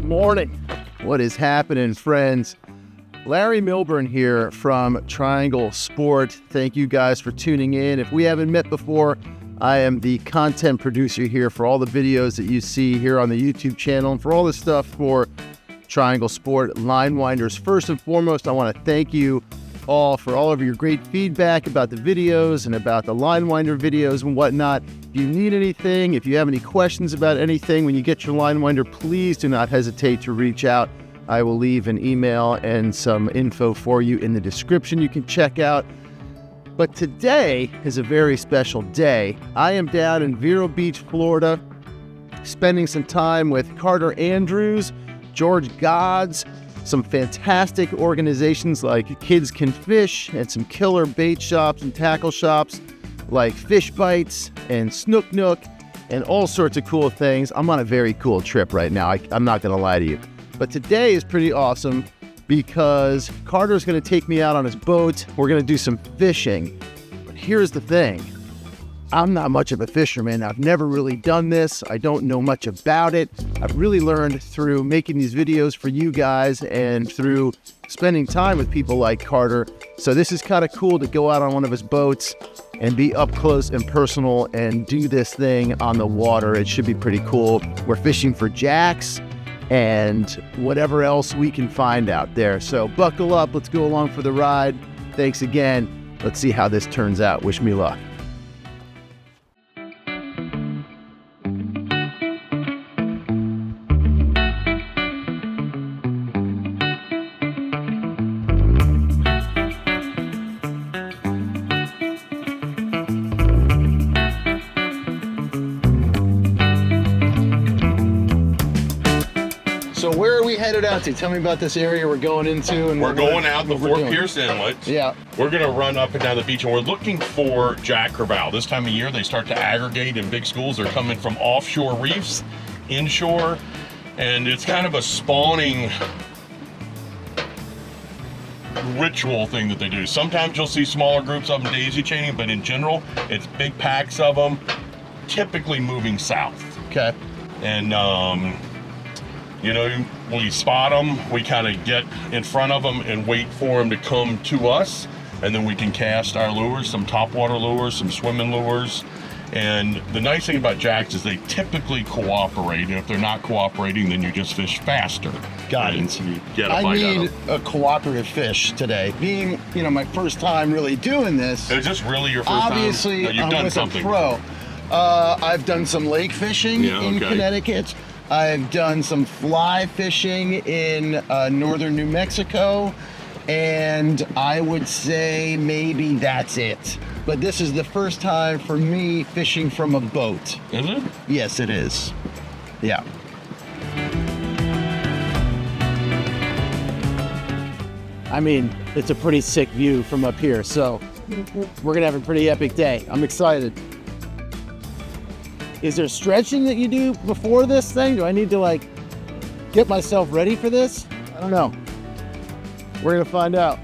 morning. What is happening, friends? Larry Milburn here from Triangle Sport. Thank you guys for tuning in. If we haven't met before, I am the content producer here for all the videos that you see here on the YouTube channel and for all the stuff for Triangle Sport Linewinders. First and foremost, I want to thank you all for all of your great feedback about the videos and about the Linewinder videos and whatnot. If you need anything, if you have any questions about anything, when you get your Linewinder, please do not hesitate to reach out. I will leave an email and some info for you in the description you can check out. But today is a very special day. I am down in Vero Beach, Florida, spending some time with Carterandrews, George God's, some fantastic organizations like Kids Can Fish, and some killer bait shops and tackle shops like Fish Bites and Snook Nook and all sorts of cool things. I'm on a very cool trip right now. I'm not going to lie to you. But today is pretty awesome because Carter's going to take me out on his boat. We're going to do some fishing. But here's the thing. I'm not much of a fisherman. I've never really done this. I don't know much about it. I've really learned through making these videos for you guys and through spending time with people like Carter. So this is kind of cool to go out on one of his boats and be up close and personal and do this thing on the water. It should be pretty cool. We're fishing for jacks and whatever else we can find out there. So buckle up. Let's go along for the ride. Thanks again. Let's see how this turns out. Wish me luck. So where are we headed out to? Tell me about this area we're going into. And we're going out the Fort Pierce Inlet. Yeah. We're going to run up and down the beach, and we're looking for jack crevalle. This time of year, they start to aggregate in big schools. They're coming from offshore reefs, inshore, and it's kind of a spawning ritual thing that they do. Sometimes you'll see smaller groups of them daisy chaining, but in general, it's big packs of them, typically moving south. Okay. And you know, we spot them, we kind of get in front of them and wait for them to come to us, and then we can cast our lures, some topwater lures, some swimming lures. And the nice thing about jacks is they typically cooperate, and if they're not cooperating, then you just fish faster. Got it. So you get a I bite need out of a cooperative fish today. Being, you know, my first time really doing this. Is this really your first obviously, time? Obviously, you've done with something. A pro. I've done some lake fishing in Connecticut. I've done some fly fishing in northern New Mexico, and I would say maybe that's it. But this is the first time for me fishing from a boat. Is it? Yes, it is. Yeah. I mean, it's a pretty sick view from up here, so we're gonna have a pretty epic day. I'm excited. Is there stretching that you do before this thing? Do I need to like get myself ready for this? I don't know. We're gonna find out.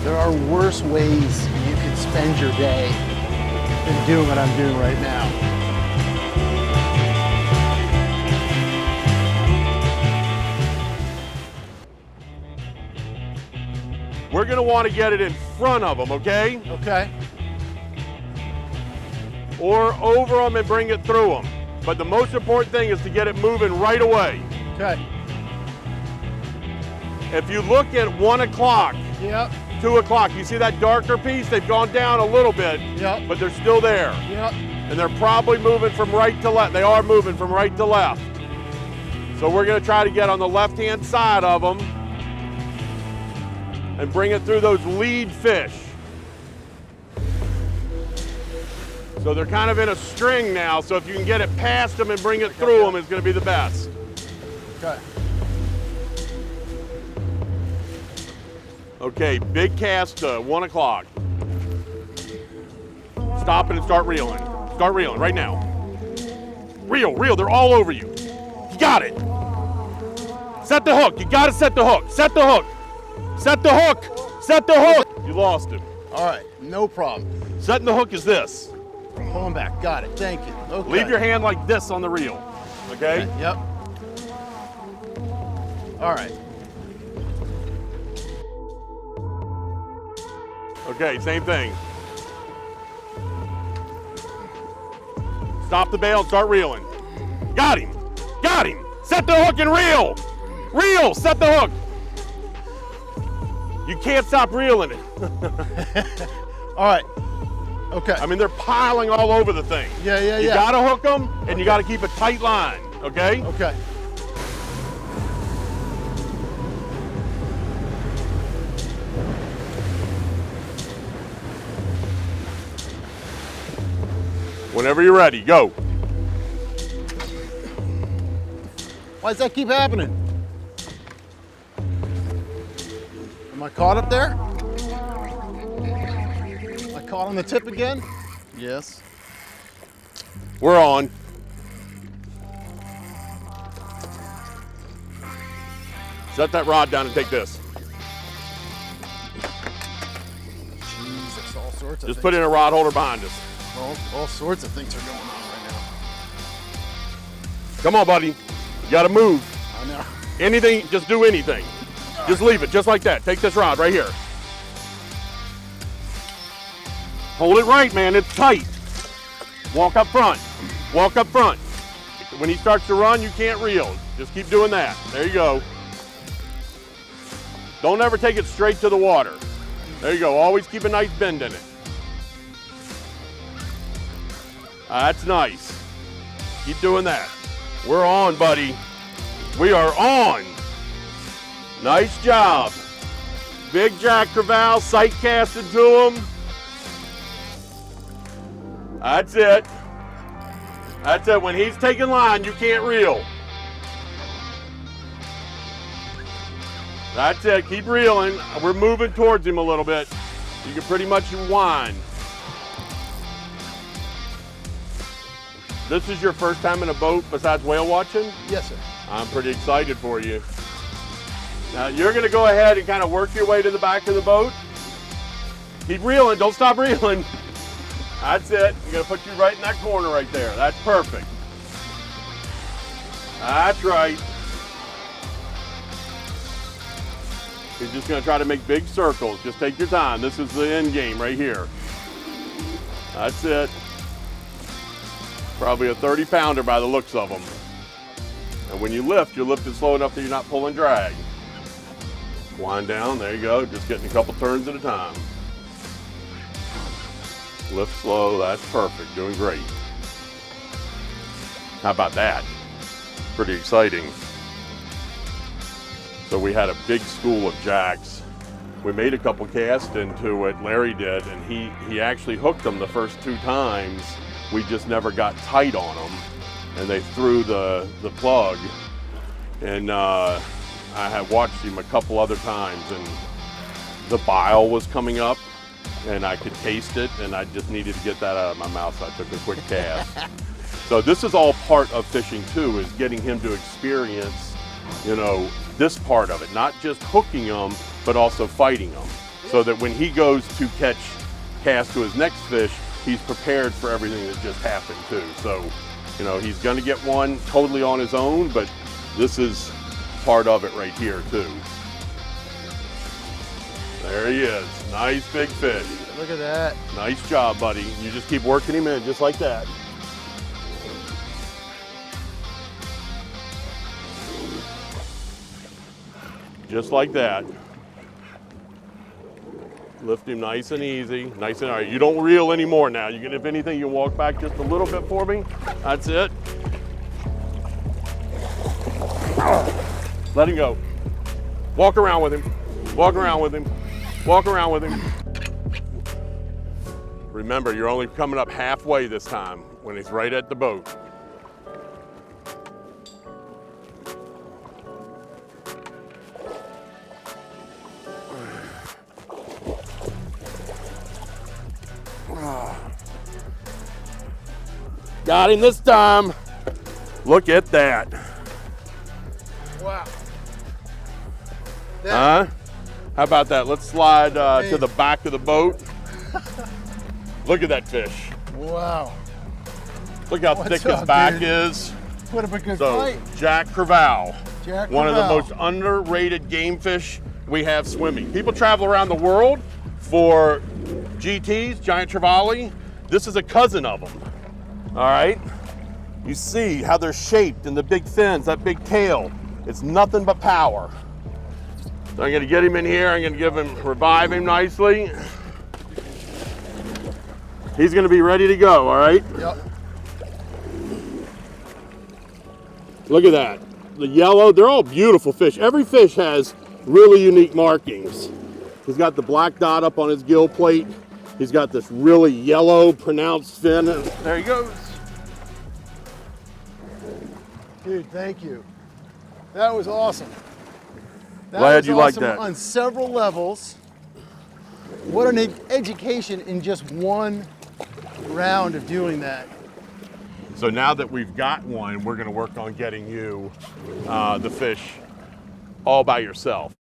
There are worse ways you could spend your day than doing what I'm doing right now. We're gonna want to get it in front of them, okay? Okay. Or over them and bring it through them. But the most important thing is to get it moving right away. Okay. If you look at 1 o'clock, Yep. 2 o'clock, you see that darker piece? They've gone down a little bit, Yep. but they're still there. Yep. And they're probably moving from right to left. They are moving from right to left. So we're gonna try to get on the left-hand side of them and bring it through those lead fish. So they're kind of in a string now, so if you can get it past them and bring it through them, it's going to be the best. Okay. Okay, big cast to 1 o'clock. Stop it and start reeling. Start reeling right now. Reel, reel, they're all over you. You got it. Set the hook, you gotta set the hook. Set the hook. Set the hook. Set the hook. You lost him. All right, no problem. Setting the hook is this. Pulling back, got it, thank you. Okay. Leave your hand like this on the reel, okay? Yep. All right. Okay, same thing. Stop the bail and start reeling. Got him. Got him. Set the hook and reel. Reel. Set the hook. You can't stop reeling it. All right. Okay. I mean, they're piling all over the thing. Yeah. You gotta hook them and you gotta keep a tight line, okay? Okay. Whenever you're ready, go. Why does that keep happening? Am I caught up there? Am I caught on the tip again? Yes. We're on. Set that rod down and take this. Jesus, all sorts of Just things. put in a rod holder behind us. All sorts of things are going on right now. Come on, buddy. You gotta move. I know. Anything, just do anything. Just leave it, just like that. Take this rod right here. Hold it right, man, it's tight. Walk up front, walk up front. When he starts to run, you can't reel. Just keep doing that. There you go. Don't ever take it straight to the water. There you go, always keep a nice bend in it. That's nice. Keep doing that. We're on, buddy. We are on. Nice job. Big jack crevalle, sight casted to him. That's it. That's it. When he's taking line, you can't reel. That's it. Keep reeling. We're moving towards him a little bit. You can pretty much wind. This is your first time in a boat besides whale watching? Yes, sir. I'm pretty excited for you. Now you're gonna go ahead and kind of work your way to the back of the boat. Keep reeling, don't stop reeling. That's it, I'm gonna put you right in that corner right there. That's perfect. That's right. You're just gonna try to make big circles. Just take your time. This is the end game right here. That's it. Probably a 30-pounder by the looks of them. And when you lift it slow enough that you're not pulling drag. Wind down, there you go, just getting a couple turns at a time. Lift slow, that's perfect, doing great. How about that? Pretty exciting. So we had a big school of jacks. We made a couple casts into it, Larry did, and he actually hooked them the first 2 times. We just never got tight on them, and they threw the plug. And I had watched him a couple other times, and the bile was coming up, and I could taste it, and I just needed to get that out of my mouth, so I took a quick cast. So this is all part of fishing too, is getting him to experience, you know, this part of it, not just hooking them, but also fighting them, so that when he goes to cast to his next fish, he's prepared for everything that just happened too. So, you know, he's gonna get one totally on his own, but this is part of it right here too. There he is, nice big fish. Look at that. Nice job, buddy. You just keep working him in just like that. Just like that. Lift him nice and easy, nice and all right. You don't reel anymore now. You can, if anything, you walk back just a little bit for me. That's it. Let him go. Walk around with him. Walk around with him. Walk around with him. Remember, you're only coming up halfway this time when he's right at the boat. Got him this time. Look at that. Wow. Huh? How about that? Let's slide to the back of the boat. Look at that fish. Wow. Look how thick his back dude? is. Put up a good So, fight. Jack Crevalle. Jack One of the Crevalle. most underrated game fish we have swimming. People travel around the world for GTs, giant trevally. This is a cousin of them. All right? You see how they're shaped and the big fins, that big tail. It's nothing but power. So I'm gonna get him in here. I'm gonna revive him nicely. He's gonna be ready to go, all right? Yep. Look at that. The yellow, they're all beautiful fish. Every fish has really unique markings. He's got the black dot up on his gill plate. He's got this really yellow pronounced fin. There he goes. Dude, thank you. That was awesome. That Glad was you liked awesome that. on several levels. What an education in just one round of doing that. So now that we've got one, we're gonna work on getting you the fish all by yourself.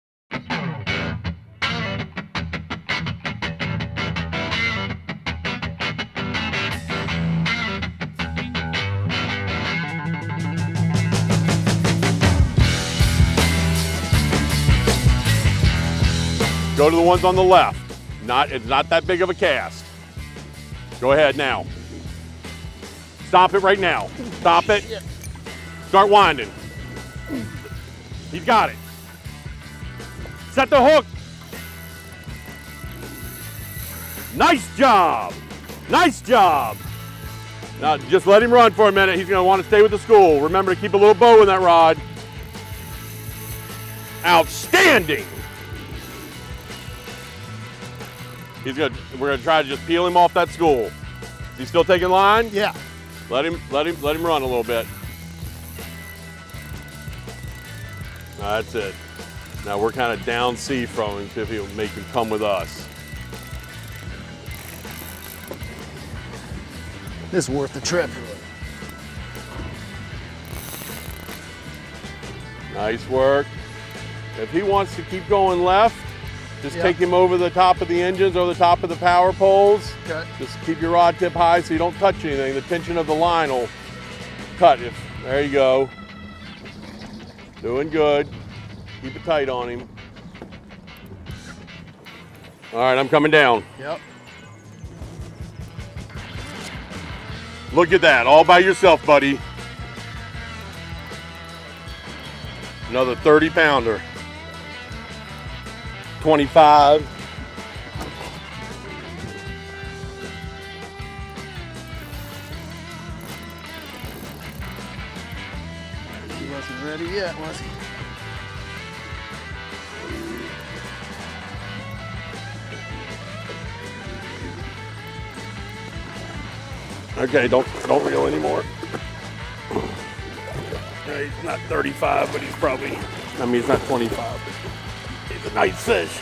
Go to the ones on the left. It's not that big of a cast. Go ahead now. Stop it right now. Stop it. Start winding. He's got it. Set the hook. Nice job. Nice job. Now just let him run for a minute. He's going to want to stay with the school. Remember to keep a little bow in that rod. Outstanding. We're gonna try to just peel him off that school. Is he still taking line? Yeah. Let him run a little bit. That's it. Now we're kind of down sea from him, see if he'll make him come with us. This is worth the trip. Nice work. If he wants to keep going left, just take him over the top of the engines, over the top of the power poles. Okay. Just keep your rod tip high so you don't touch anything. The tension of the line will cut. There you go. Doing good. Keep it tight on him. All right, I'm coming down. Yep. Look at that, all by yourself, buddy. Another 30-pounder. 25. He wasn't ready yet, was he? Okay, don't reel anymore. He's not 35, but he's probably, he's not 25, but he's a nice fish.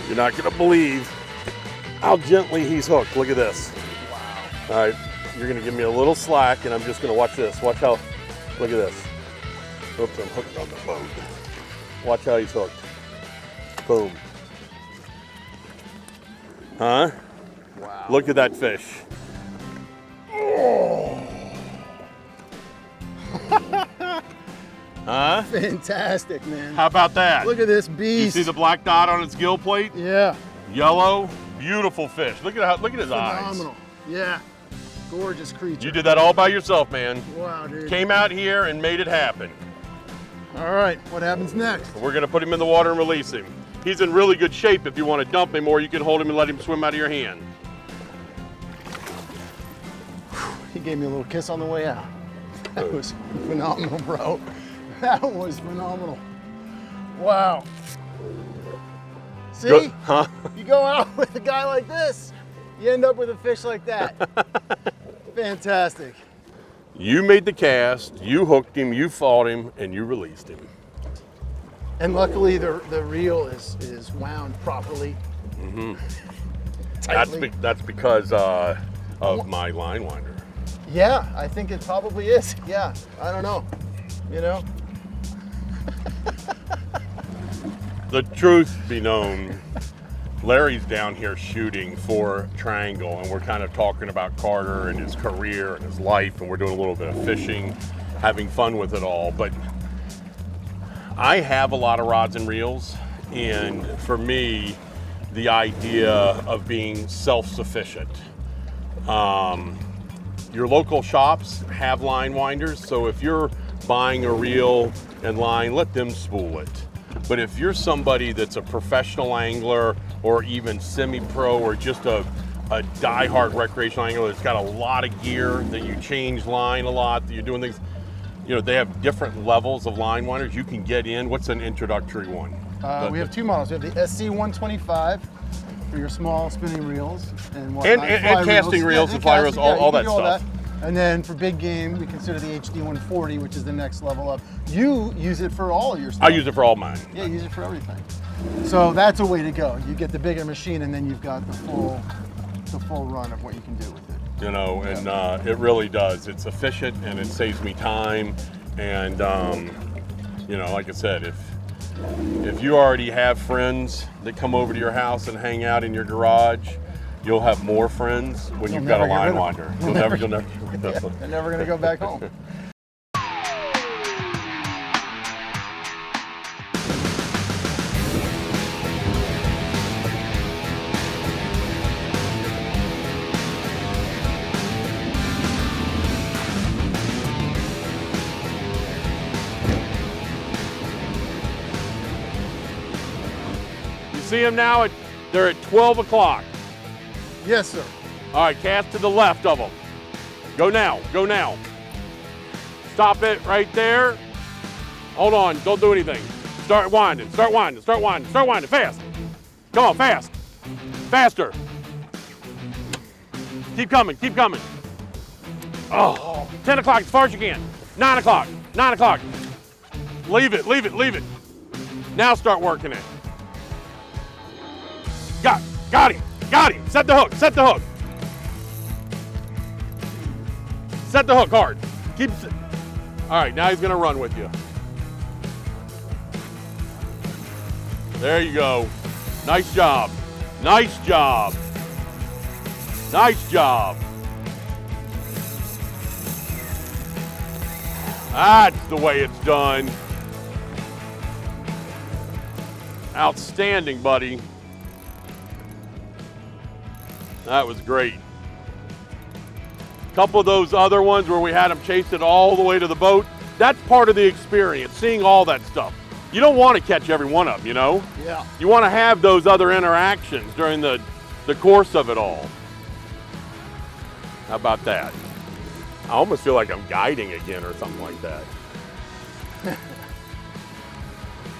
You're not gonna believe how gently he's hooked. Look at this. Wow. All right, you're gonna give me a little slack and I'm just gonna watch this. Watch how, look at this. Oops, I'm hooked on the boat. Watch how he's hooked. Boom. Huh? Wow. Look at that fish. Oh. Huh? Fantastic, man. How about that? Look at this You beast. see the black dot on its gill plate? Yeah. Yellow, beautiful fish. Look at his eyes. Phenomenal. Yeah. Gorgeous creature. You did that all by yourself, man. Wow, dude. Came out here and made it happen. All right, what happens next? We're gonna put him in the water and release him. He's in really good shape if you want to dump him, or you can hold him and let him swim out of your hand. He gave me a little kiss on the way out. That was phenomenal, bro. That was phenomenal. Wow. See? Good, huh? You go out with a guy like this, you end up with a fish like that. Fantastic. You made the cast, you hooked him, you fought him, and you released him. And luckily the reel is wound properly. Mm-hmm. Tightly. That's because of my Linewinder. Yeah, I think it probably is. Yeah, I don't know. You know? The truth be known, Larry's down here shooting for Triangle, and we're kind of talking about Carter and his career and his life, and we're doing a little bit of fishing, having fun with it all. But I have a lot of rods and reels, and for me, the idea of being self-sufficient. Your local shops have line winders, so if you're buying a reel and line, let them spool it. But if you're somebody that's a professional angler or even semi-pro or just a die-hard recreational angler that's got a lot of gear, that you change line a lot, that you're doing things, you know, they have different levels of line winders. You can get in. What's an introductory one? We have two models. We have the SC125 for your small spinning reels and And casting reels and fly reels, all that stuff. And then for big game, we consider the HD140, which is the next level up. You use it for all of your stuff. I use it for all mine. Yeah, use it for everything. So that's a way to go. You get the bigger machine, and then you've got the full run of what you can do with it. You know, and it really does. It's efficient and it saves me time. And you know, like I said, if you already have friends that come over to your house and hang out in your garage, you'll have more friends when you've got a line winder. You'll never get rid of them. They're never gonna go back home. You see them now? They're at 12 o'clock. Yes, sir. All right, cast to the left of them. Go now, go now. Stop it right there. Hold on, don't do anything. Start winding, start winding, start winding, start winding, fast. Come on, fast. Faster. Keep coming, keep coming. Oh, 10 o'clock as far as you can. 9 o'clock, 9 o'clock. Leave it, leave it, leave it. Now start working it. Got him. Got him. Set the hook. Set the hook. Set the hook hard. All right, now he's going to run with you. There you go. Nice job. Nice job. Nice job. That's the way it's done. Outstanding, buddy. That was great. A couple of those other ones where we had them chase it all the way to the boat, that's part of the experience, seeing all that stuff. You don't want to catch every one of them, you know? Yeah. You want to have those other interactions during the course of it all. How about that? I almost feel like I'm guiding again or something like that.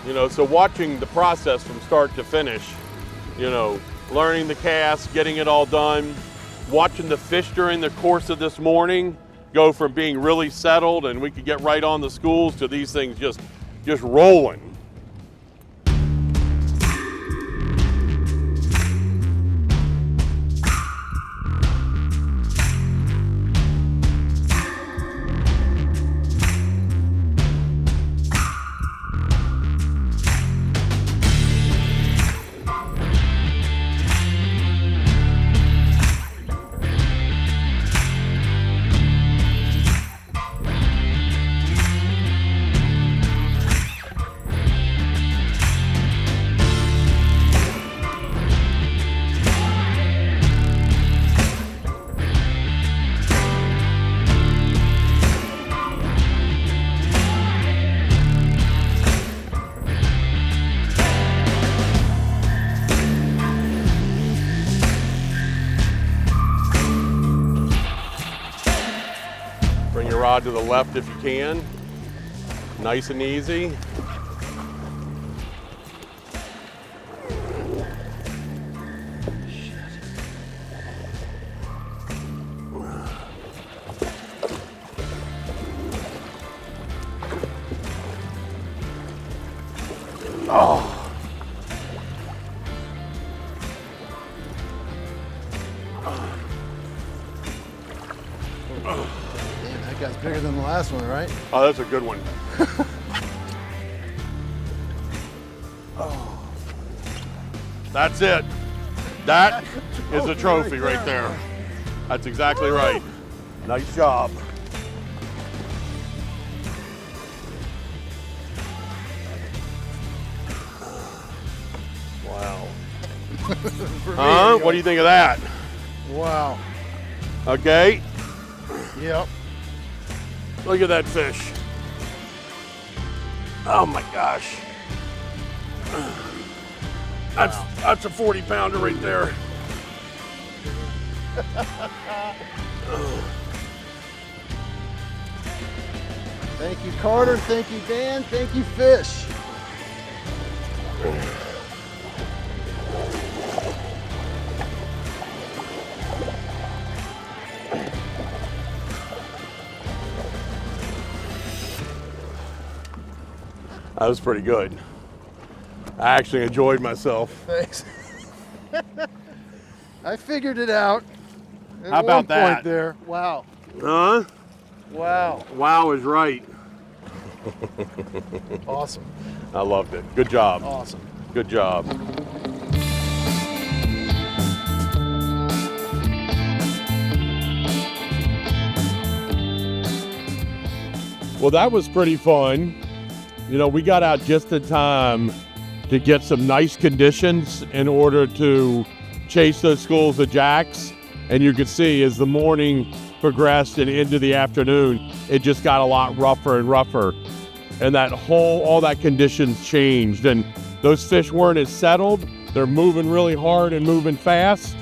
You know, so watching the process from start to finish, you know, learning the cast, getting it all done, watching the fish during the course of this morning go from being really settled and we could get right on the schools to these things just rolling. Bring your rod to the left if you can. Nice and easy. Damn, that guy's bigger than the last one, right? Oh, that's a good one. That's it. That is a trophy right there. That's exactly right. Nice job. Wow. Huh? What do you think of that? Wow. Okay. Yep. Look at that fish. Oh my gosh. That's a 40-pounder right there. Thank you, Carter. Thank you, Dan. Thank you, Fish. That was pretty good. I actually enjoyed myself. Thanks. I figured it out. At How about one that? point there. Wow. Huh? Wow. Wow is right. Awesome. I loved it. Good job. Awesome. Good job. Well, that was pretty fun. You know, we got out just in time to get some nice conditions in order to chase those schools of jacks. And you could see as the morning progressed and into the afternoon, it just got a lot rougher and rougher. And all that conditions changed. And those fish weren't as settled. They're moving really hard and moving fast.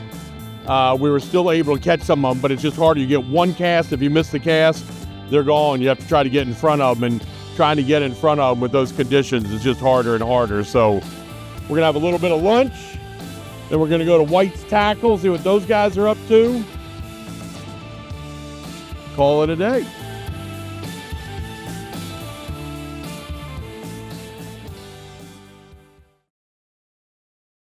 We were still able to catch some of them, but it's just harder. You get one cast. If you miss the cast, they're gone. You have to try to get in front of them. And trying to get in front of them with those conditions is just harder and harder. So we're gonna have a little bit of lunch, then we're gonna go to White's Tackle, see what those guys are up to. Call it a day.